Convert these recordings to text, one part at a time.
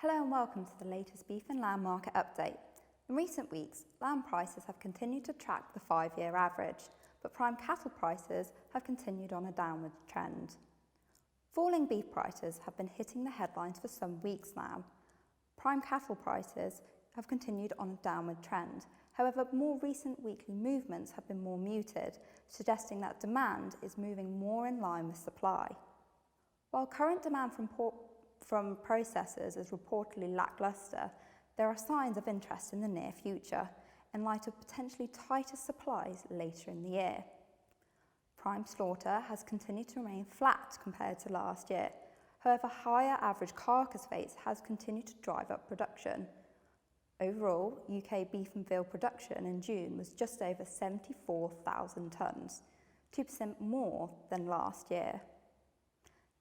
Hello and welcome to the latest beef and lamb market update. In recent weeks, lamb prices have continued to track the 5-year average, but prime cattle prices have continued on a downward trend. Falling beef prices have been hitting the headlines for some weeks now. Prime cattle prices have continued on a downward trend. However, more recent weekly movements have been more muted, suggesting that demand is moving more in line with supply. While current demand from processors is reportedly lackluster, there are signs of interest in the near future, in light of potentially tighter supplies later in the year. Prime slaughter has continued to remain flat compared to last year. However, higher average carcass weights has continued to drive up production. Overall, UK beef and veal production in June was just over 74,000 tonnes, 2% more than last year.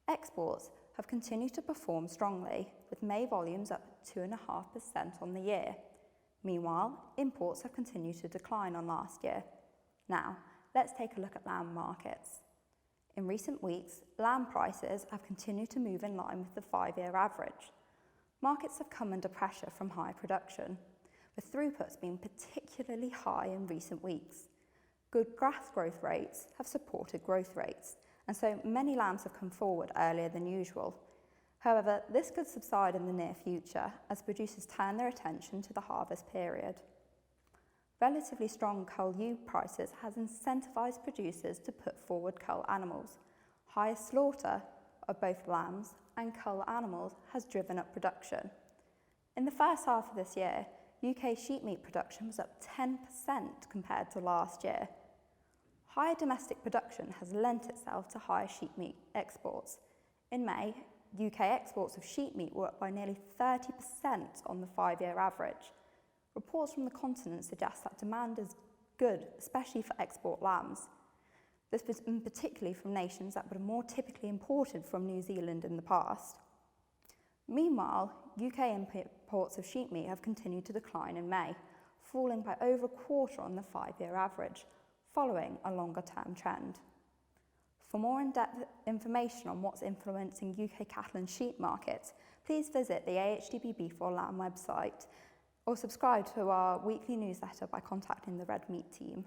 Exports have continued to perform strongly, with May volumes up 2.5% on the year. Meanwhile, imports have continued to decline on last year. Now, let's take a look at lamb markets. In recent weeks, lamb prices have continued to move in line with the 5-year average. Markets have come under pressure from high production, with throughputs being particularly high in recent weeks. Good grass growth rates have supported growth rates, and so many lambs have come forward earlier than usual. However, this could subside in the near future as producers turn their attention to the harvest period. Relatively strong cull ewe prices has incentivised producers to put forward cull animals. Higher slaughter of both lambs and cull animals has driven up production. In the first half of this year, UK sheep meat production was up 10% compared to last year. Higher domestic production has lent itself to higher sheep meat exports. In May, UK exports of sheep meat were up by nearly 30% on the 5-year average. Reports from the continent suggest that demand is good, especially for export lambs. This was particularly from nations that were more typically imported from New Zealand in the past. Meanwhile, UK imports of sheep meat have continued to decline in May, falling by over a quarter on the 5-year average, following a longer-term trend. For more in-depth information on what's influencing UK cattle and sheep markets, please visit the AHDB Beef or Lamb website or subscribe to our weekly newsletter by contacting the Red Meat team.